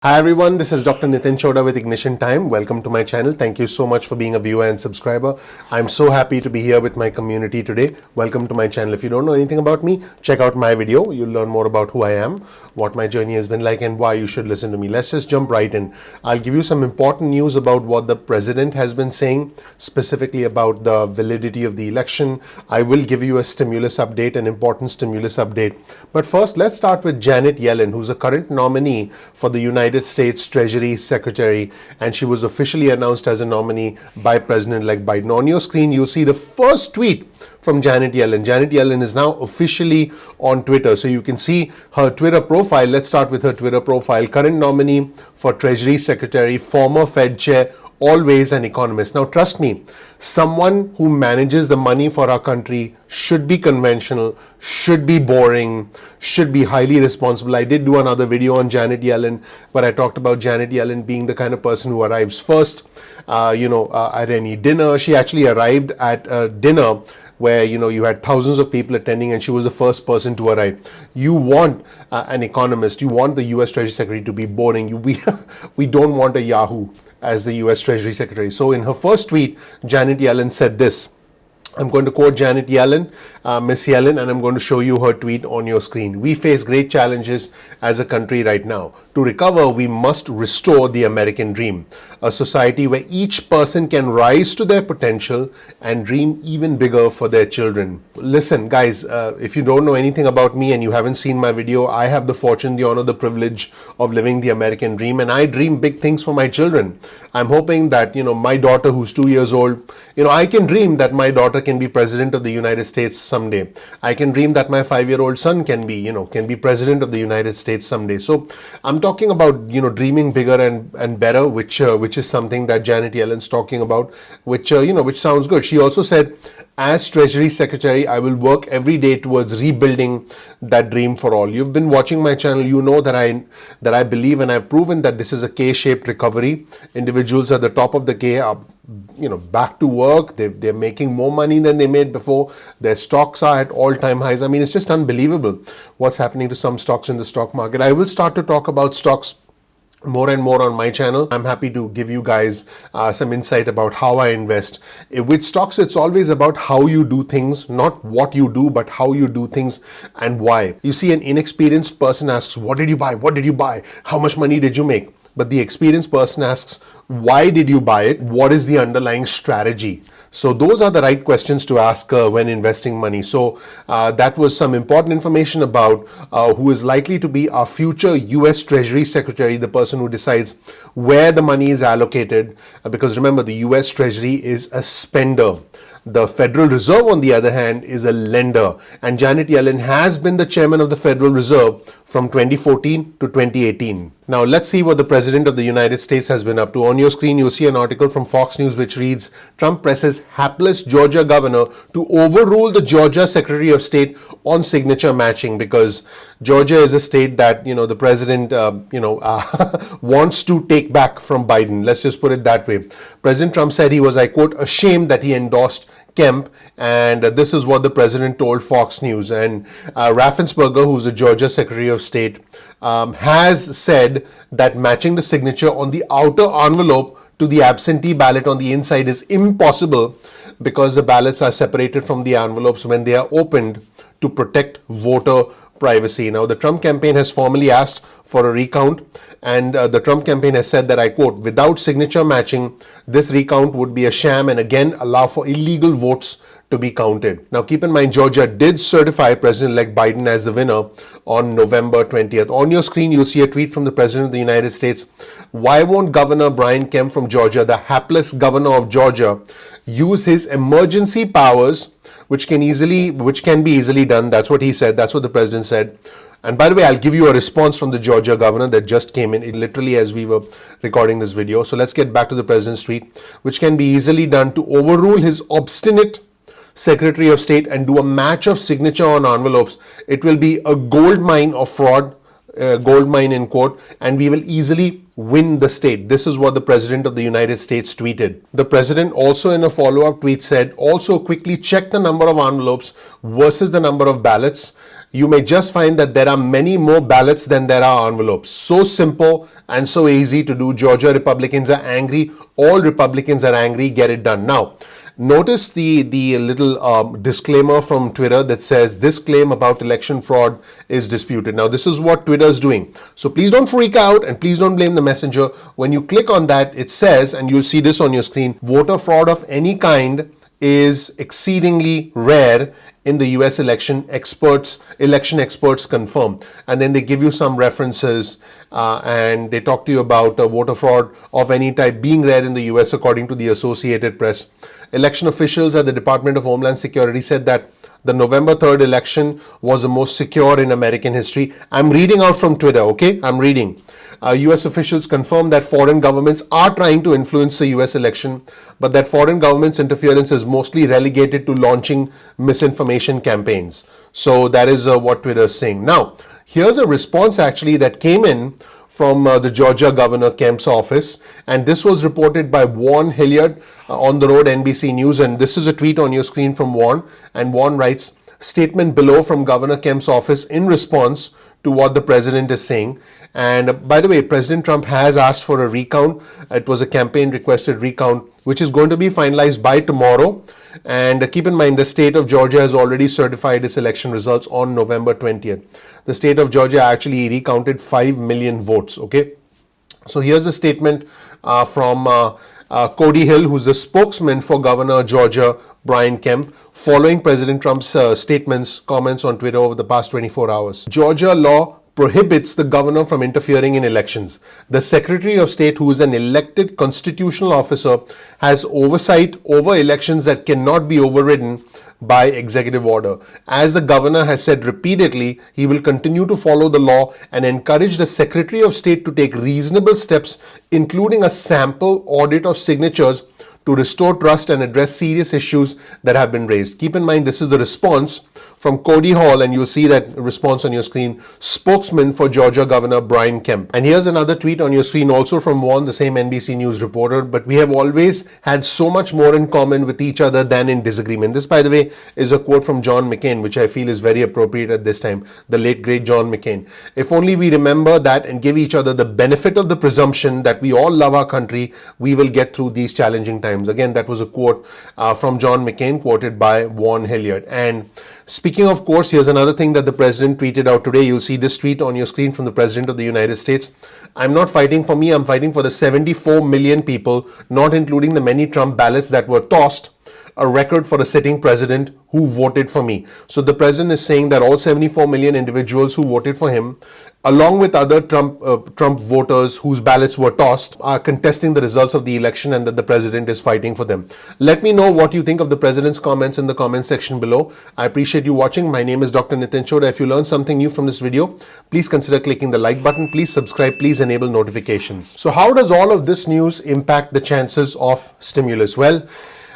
Hi everyone, this is Dr. Nitin Chhoda with Ignition Time. Welcome to my channel. Thank you so much for being a viewer and subscriber. I'm so happy to be here with my community today. Welcome to my channel. If you don't know anything about me, check out my video. You'll learn more about who I am, what my journey has been like, and why you should listen to me. Let's just jump right in. I'll give you some important news about what the president has been saying, specifically about the validity of the election. I will give you a stimulus update, an important stimulus update. But first, let's start with Janet Yellen, who's a current nominee for the United States Treasury Secretary, and she was officially announced as a nominee by President-elect Biden. On your screen, you see the first tweet from Janet Yellen. Janet Yellen is now officially on Twitter, so you can see her Twitter profile. Let's start with her Twitter profile. Current nominee for Treasury Secretary, former Fed Chair, always an economist. Now, trust me, someone who manages the money for our country should be conventional, should be boring, should be highly responsible. I did do another video on Janet Yellen, where I talked about Janet Yellen being the kind of person who arrives first, at any dinner. She actually arrived at a dinner where you had thousands of people attending, and she was the first person to arrive. You want an economist, you want the US Treasury Secretary to be boring. We don't want a Yahoo as the US Treasury Secretary. So in her first tweet, Janet Yellen said this. I'm going to quote Janet Yellen, Miss Yellen, and I'm going to show you her tweet on your screen. We face great challenges as a country right now. To recover, we must restore the American dream, a society where each person can rise to their potential and dream even bigger for their children. Listen, guys, if you don't know anything about me and you haven't seen my video, I have the fortune, the honor, the privilege of living the American dream, and I dream big things for my children. I'm hoping that, my daughter who's 2 years old, I can dream that my daughter can be president of the United States someday. I can dream that my 5-year-old son can be president of the United States someday. So I'm talking about, dreaming bigger and better, which is something that Janet Yellen's talking about, which sounds good. She also said, as Treasury Secretary, I will work every day towards rebuilding that dream for all. You've been watching my channel, you know that I believe, and I've proven that this is a K-shaped recovery. Individuals at the top of the K are back to work. They're making more money than they made before. Their stocks are at all-time highs. I mean, it's just unbelievable what's happening to some stocks in the stock market. I will start to talk about stocks more and more on my channel. I'm happy to give you guys some insight about how I invest. With stocks, it's always about how you do things, not what you do, but how you do things and why. You see, an inexperienced person asks, what did you buy? What did you buy? How much money did you make? But the experienced person asks, why did you buy it? What is the underlying strategy? So those are the right questions to ask when investing money. So that was some important information about who is likely to be our future US Treasury Secretary, the person who decides where the money is allocated. Because remember, the US Treasury is a spender. The Federal Reserve, on the other hand, is a lender. And Janet Yellen has been the chairman of the Federal Reserve from 2014 to 2018. Now, let's see what the President of the United States has been up to. On your screen, you'll see an article from Fox News which reads, Trump presses hapless Georgia governor to overrule the Georgia Secretary of State on signature matching, because Georgia is a state that, the president, wants to take back from Biden. Let's just put it that way. President Trump said he was, I quote, ashamed that he endorsed Kemp, and this is what the president told Fox News. And Raffensperger, who's a Georgia Secretary of State, has said that matching the signature on the outer envelope to the absentee ballot on the inside is impossible, because the ballots are separated from the envelopes when they are opened to protect voter privacy. Now, the Trump campaign has formally asked for a recount, and the Trump campaign has said that, I quote, without signature matching, this recount would be a sham and again allow for illegal votes to be counted. Now, keep in mind, Georgia did certify President-elect Biden as the winner on November 20th. On your screen, you'll see a tweet from the President of the United States. Why won't Governor Brian Kemp from Georgia, the hapless governor of Georgia, use his emergency powers, which can be easily done? That's what he said. That's what the president said. And by the way, I'll give you a response from the Georgia governor that just came in literally as we were recording this video. So let's get back to the president's tweet, which can be easily done to overrule his obstinate Secretary of State and do a match of signature on envelopes. It will be a gold mine of fraud, gold mine in quote, and we will easily win the state. This is what the President of the United States tweeted. The President also in a follow-up tweet said, also quickly check the number of envelopes versus the number of ballots. You may just find that there are many more ballots than there are envelopes. So simple and so easy to do. Georgia Republicans are angry. All Republicans are angry. Get it done. Now, notice the little disclaimer from Twitter that says this claim about election fraud is disputed. Now, this is what Twitter is doing. So please don't freak out and please don't blame the messenger. When you click on that, it says, and you'll see this on your screen, voter fraud of any kind is exceedingly rare in the US election experts confirm. And then they give you some references and they talk to you about voter fraud of any type being rare in the US according to the Associated Press. Election officials at the Department of Homeland Security said that the November 3rd election was the most secure in American history. I'm reading out from Twitter, okay? I'm reading. US officials confirmed that foreign governments are trying to influence the US election, but that foreign governments' interference is mostly relegated to launching misinformation campaigns. So that is what Twitter is saying. Now, here's a response actually that came in from the Georgia Governor Kemp's office, and this was reported by Warren Hilliard on the road NBC News, and this is a tweet on your screen from Warren, and Warren writes, statement below from Governor Kemp's office in response to what the president is saying. And by the way, President Trump has asked for a recount. It was a campaign requested recount, which is going to be finalized by tomorrow. And keep in mind, the state of Georgia has already certified its election results on November 20th. The state of Georgia actually recounted 5 million votes. Okay. So here's a statement from Cody Hill, who's the spokesman for Governor Georgia Brian Kemp, following President Trump's comments on Twitter over the past 24 hours. Georgia law prohibits the governor from interfering in elections. The Secretary of State, who is an elected constitutional officer, has oversight over elections that cannot be overridden by executive order. As the governor has said repeatedly, he will continue to follow the law and encourage the Secretary of State to take reasonable steps, including a sample audit of signatures to restore trust and address serious issues that have been raised. Keep in mind, this is the response from Cody Hall, and you'll see that response on your screen, spokesman for Georgia Governor Brian Kemp. And here's another tweet on your screen also from Warren, the same NBC News reporter, but we have always had so much more in common with each other than in disagreement. This, by the way, is a quote from John McCain, which I feel is very appropriate at this time, the late great John McCain. If only we remember that and give each other the benefit of the presumption that we all love our country, we will get through these challenging times. Again, that was a quote from John McCain, quoted by Warren Hilliard. And speaking of course, here's another thing that the president tweeted out today. You'll see this tweet on your screen from the President of the United States. I'm not fighting for me, I'm fighting for the 74 million people, not including the many Trump ballots that were tossed, a record for a sitting president who voted for me. So the president is saying that all 74 million individuals who voted for him, along with other Trump voters whose ballots were tossed, are contesting the results of the election and that the president is fighting for them. Let me know what you think of the president's comments in the comment section below. I appreciate you watching. My name is Dr. Nitin Chhoda. If you learned something new from this video, please consider clicking the like button. Please subscribe. Please enable notifications. So how does all of this news impact the chances of stimulus? Well,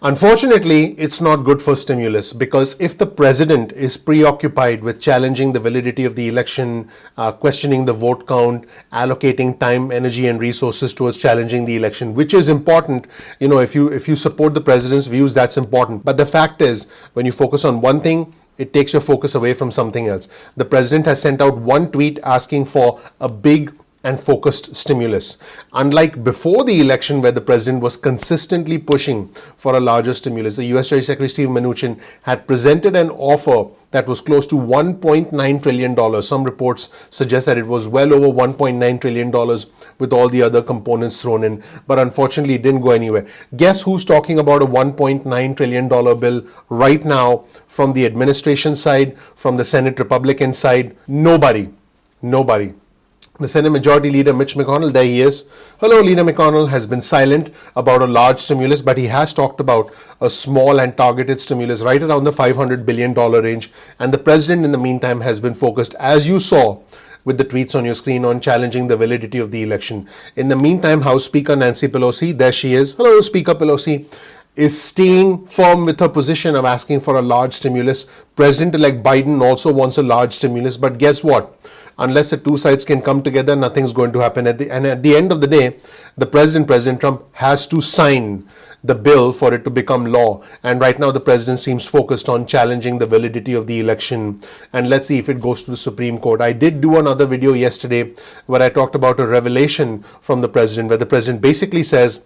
unfortunately, it's not good for stimulus, because if the president is preoccupied with challenging the validity of the election, questioning the vote count, allocating time, energy, and resources towards challenging the election, which is important, if you support the president's views, that's important. But the fact is, when you focus on one thing, it takes your focus away from something else. The president has sent out one tweet asking for a big and focused stimulus. Unlike before the election, where the president was consistently pushing for a larger stimulus, the US Treasury Secretary Steve Mnuchin had presented an offer that was close to $1.9 trillion. Some reports suggest that it was well over $1.9 trillion with all the other components thrown in, but unfortunately it didn't go anywhere. Guess who's talking about a $1.9 trillion bill right now from the administration side, from the Senate Republican side? Nobody. The Senate Majority Leader Mitch McConnell, there he is. Hello, Leader McConnell has been silent about a large stimulus, but he has talked about a small and targeted stimulus right around the $500 billion range. And the president, in the meantime, has been focused, as you saw with the tweets on your screen, on challenging the validity of the election. In the meantime, House Speaker Nancy Pelosi, there she is. Hello, Speaker Pelosi, is staying firm with her position of asking for a large stimulus. President-elect Biden also wants a large stimulus, but guess what? unless the two sides can come together, nothing's going to happen. At the end of the day, the President Trump, has to sign the bill for it to become law. And right now the president seems focused on challenging the validity of the election. And let's see if it goes to the Supreme Court. I did do another video yesterday where I talked about a revelation from the president, where the president basically says,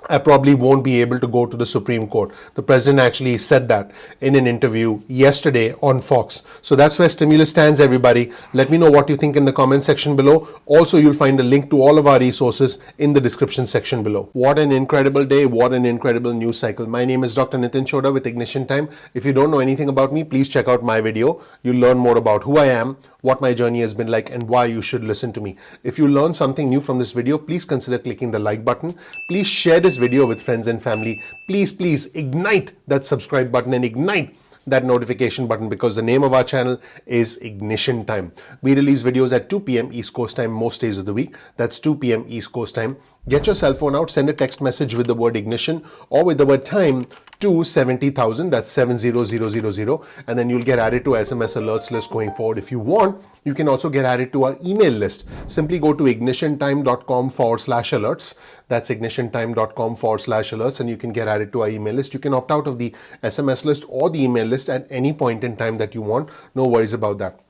I probably won't be able to go to the Supreme Court. The president actually said that in an interview yesterday on Fox. So that's where stimulus stands, everybody. Let me know what you think in the comment section below. Also, you'll find a link to all of our resources in the description section below. What an incredible day. What an incredible news cycle. My name is Dr. Nitin Chhoda with Ignition Time. If you don't know anything about me, please check out my video. You'll learn more about who I am, what my journey has been like, and why you should listen to me. If you learn something new from this video, please consider clicking the like button. Please share this video with friends and family. Please ignite that subscribe button and ignite that notification button, because the name of our channel is Ignition Time. We release videos at 2 p.m. East Coast time most days of the week. That's 2 p.m. East Coast time. Get your cell phone out, send a text message with the word ignition or with the word time to 70,000, that's 70000, and then you'll get added to SMS alerts list going forward. If you want, you can also get added to our email list. Simply go to ignitiontime.com/alerts. That's ignitiontime.com/alerts, and you can get added to our email list. You can opt out of the SMS list or the email list at any point in time that you want. No worries about that.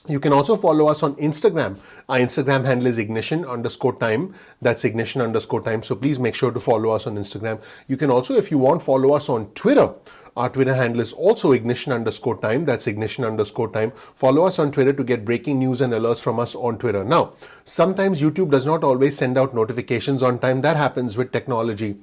You can also follow us on Instagram. Our Instagram handle is ignition_time. That's ignition_time. So please make sure to follow us on Instagram. You can also, if you want, follow us on Twitter. Our Twitter handle is also ignition_time. That's ignition_time. Follow us on Twitter to get breaking news and alerts from us on Twitter. Now, sometimes YouTube does not always send out notifications on time. That happens with technology.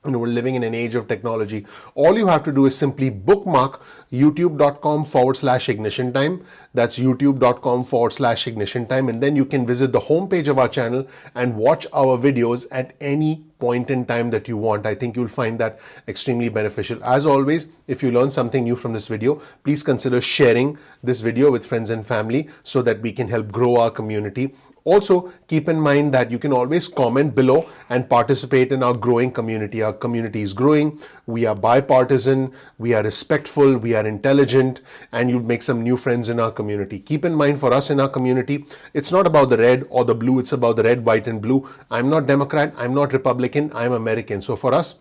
We're living in an age of technology. All you have to do is simply bookmark youtube.com/ignition time. That's youtube.com/ignition time. And then you can visit the homepage of our channel and watch our videos at any point in time that you want. I think you'll find that extremely beneficial. As always, if you learn something new from this video, please consider sharing this video with friends and family so that we can help grow our community. Also, keep in mind that you can always comment below and participate in our growing community. Our community is growing. We are bipartisan, we are respectful, we are intelligent, and you'll make some new friends in our community. Keep in mind, for us in our community, it's not about the red or the blue, it's about the red, white, and blue. I'm not Democrat, I'm not Republican, I'm American. So for us,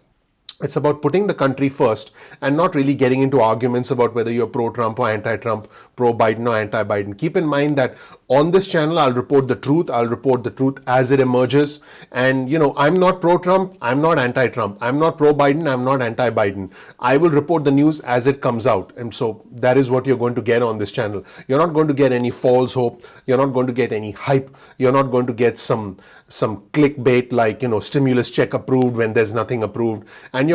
it's about putting the country first and not really getting into arguments about whether you're pro-Trump or anti-Trump, pro-Biden or anti-Biden. Keep in mind that on this channel, I'll report the truth. I'll report the truth as it emerges. And, I'm not pro-Trump. I'm not anti-Trump. I'm not pro-Biden. I'm not anti-Biden. I will report the news as it comes out. And so that is what you're going to get on this channel. You're not going to get any false hope. You're not going to get any hype. You're not going to get some clickbait like, stimulus check approved when there's nothing approved. And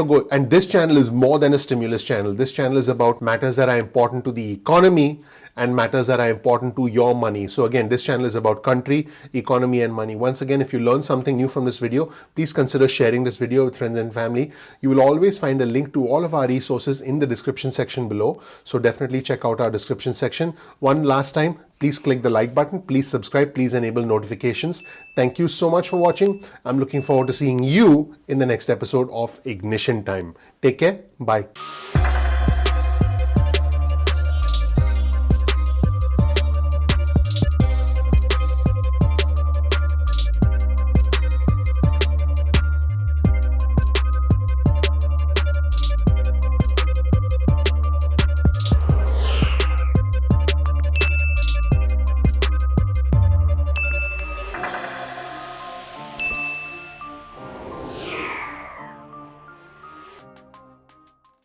this channel is more than a stimulus channel. This channel is about matters that are important to the economy and matters that are important to your money. So again, this channel is about country, economy, and money. Once again, if you learned something new from this video, please consider sharing this video with friends and family. You will always find a link to all of our resources in the description section below. So definitely check out our description section. One last time, please click the like button, please subscribe, please enable notifications. Thank you so much for watching. I'm looking forward to seeing you in the next episode of Ignition Time. Take care. Bye.